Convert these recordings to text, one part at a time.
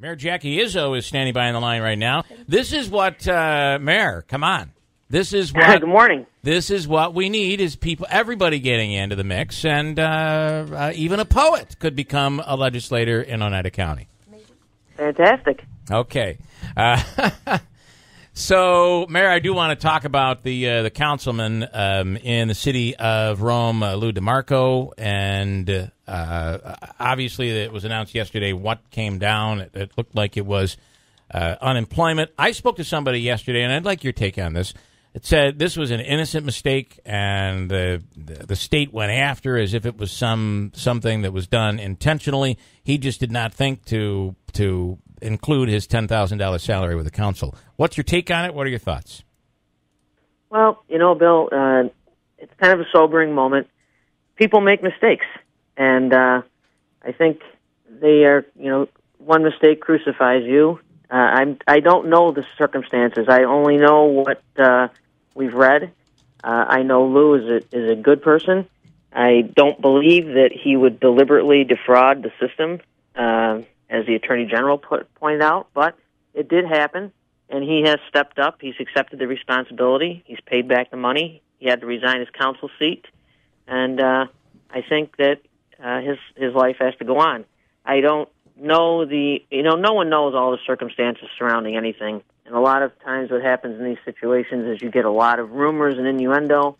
Mayor Jackie Izzo is standing by on the line right now. This is what, Mayor, come on. This is what. Good morning. This is what we need is people, everybody getting into the mix, and even a poet could become a legislator in Oneida County. Fantastic. Okay. So, Mayor, I do want to talk about the councilman in the city of Rome, Louis DiMarco, and obviously it was announced yesterday what came down. It looked like it was unemployment. I spoke to somebody yesterday, and I'd like your take on this. It said this was an innocent mistake, and the state went after as if it was something that was done intentionally. He just did not think to include his $10,000 salary with the council. What's your take on it? What are your thoughts? Well, Bill, it's kind of a sobering moment. People make mistakes, and I think they are, one mistake crucifies you. I don't know the circumstances. I only know what we've read. I know Lou is a good person. I don't believe that he would deliberately defraud the system, as the Attorney General pointed out, but it did happen, and he has stepped up. He's accepted the responsibility. He's paid back the money. He had to resign his council seat, and I think that his life has to go on. I don't know no one knows all the circumstances surrounding anything, and a lot of times what happens in these situations is you get a lot of rumors and innuendo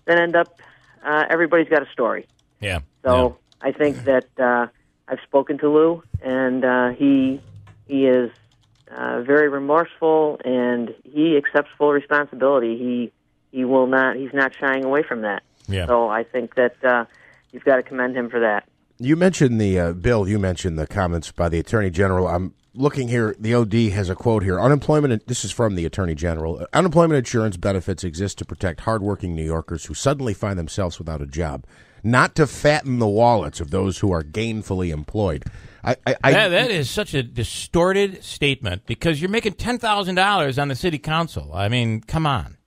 that end up, everybody's got a story. Yeah. So I think that I've spoken to Lou, and he is very remorseful, and he accepts full responsibility. He's not shying away from that. Yeah. So I think that you've got to commend him for that. You mentioned Bill, you mentioned the comments by the Attorney General. I'm looking here. The OD has a quote here. This is from the Attorney General. Unemployment insurance benefits exist to protect hardworking New Yorkers who suddenly find themselves without a job, not to fatten the wallets of those who are gainfully employed. That is such a distorted statement because you're making $10,000 on the city council. I mean, come on.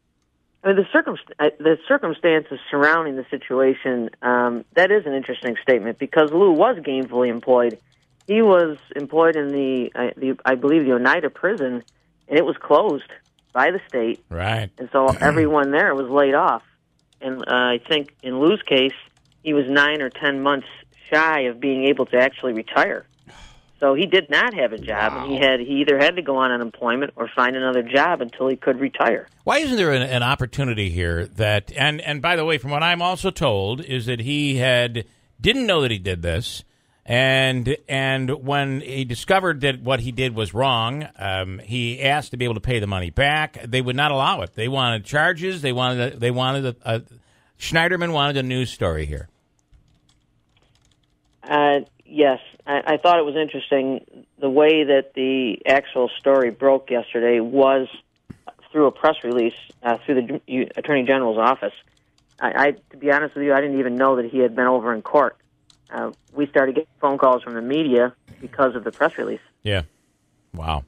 I mean, the circumstances surrounding the situation, that is an interesting statement because Lou was gainfully employed. He was employed in I believe, the Oneida prison, and it was closed by the state. Right. And so everyone there was laid off. And I think in Lou's case, he was 9 or 10 months shy of being able to actually retire. So he did not have a job, and he either had to go on unemployment or find another job until he could retire. Why isn't there an opportunity here that, and by the way, from what I'm also told, is that he didn't know that he did this, and when he discovered that what he did was wrong, he asked to be able to pay the money back. They would not allow it. They wanted charges. Schneiderman wanted a news story here. Yes, I thought it was interesting. The way that the actual story broke yesterday was through a press release through the Attorney General's office. To be honest with you, I didn't even know that he had been over in court. We started getting phone calls from the media because of the press release. Yeah. Wow.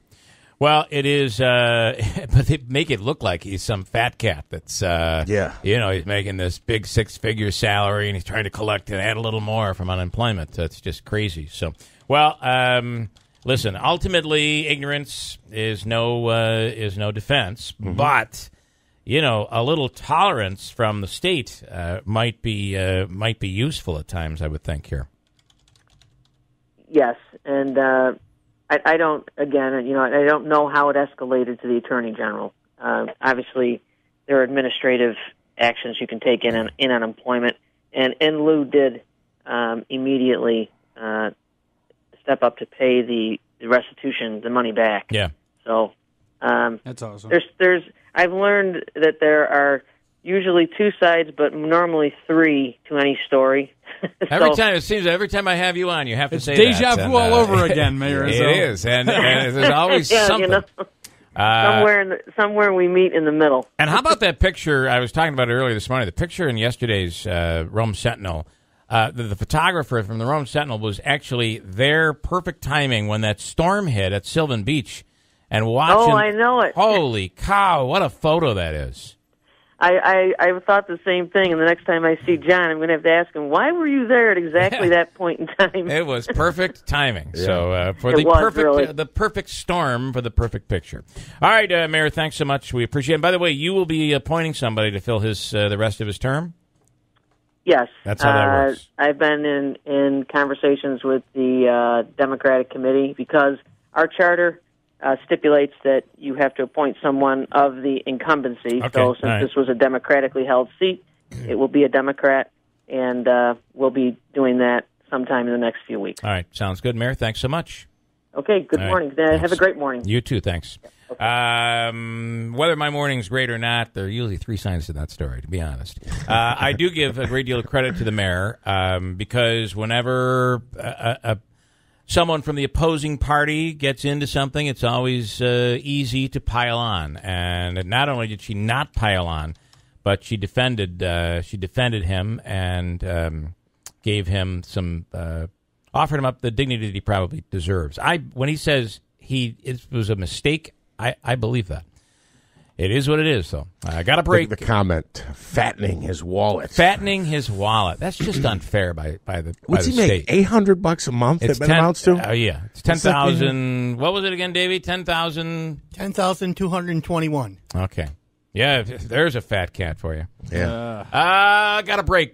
Well, it is, but they make it look like he's some fat cat that's, he's making this big 6-figure salary and he's trying to collect and add a little more from unemployment. That's just crazy. So, well, listen, ultimately, ignorance is no defense, but, a little tolerance from the state might be useful at times, I would think here. Yes, and, I don't know how it escalated to the Attorney General. Obviously, there are administrative actions you can take in unemployment, and Lou did immediately step up to pay the restitution, the money back. Yeah. So that's awesome. I've learned that there are usually 2 sides, but normally 3 to any story. Every time I have you on, you have to say deja that. vu all over again, Mayor. It is, and there's always something. Somewhere we meet in the middle. And how about that picture I was talking about earlier this morning? The picture in yesterday's Rome Sentinel. The photographer from the Rome Sentinel was actually there, perfect timing when that storm hit at Sylvan Beach, and watching. Oh, I know it. Holy cow! What a photo that is. I thought the same thing, and the next time I see John, I'm going to have to ask him, why were you there at exactly that point in time? It was perfect timing. Yeah. So for the perfect storm for the perfect picture. All right, Mayor, thanks so much. We appreciate it. By the way, you will be appointing somebody to fill his the rest of his term? Yes. That's how that works. I've been in conversations with the Democratic Committee because our charter stipulates that you have to appoint someone of the incumbency. Okay. So since this was a democratically held seat, it will be a Democrat, and we'll be doing that sometime in the next few weeks. All right. Sounds good, Mayor. Thanks so much. Okay. Good morning. Have a great morning. You too. Thanks. Okay. Whether my morning's great or not, there are usually three sides to that story, to be honest. I do give a great deal of credit to the mayor because whenever someone from the opposing party gets into something, it's always easy to pile on. And not only did she not pile on, but she defended him and gave him some offered him up the dignity that he probably deserves. When he says it was a mistake, I believe that. It is what it is, though. I got a break. The comment, fattening his wallet. Fattening his wallet. That's just unfair by the What's by he the make? state. $800 a month. That amounts to. Yeah, it's 10,000. What was it again, Davey? 10,000. 10,221. Okay. Yeah, there's a fat cat for you. Yeah. Got a break.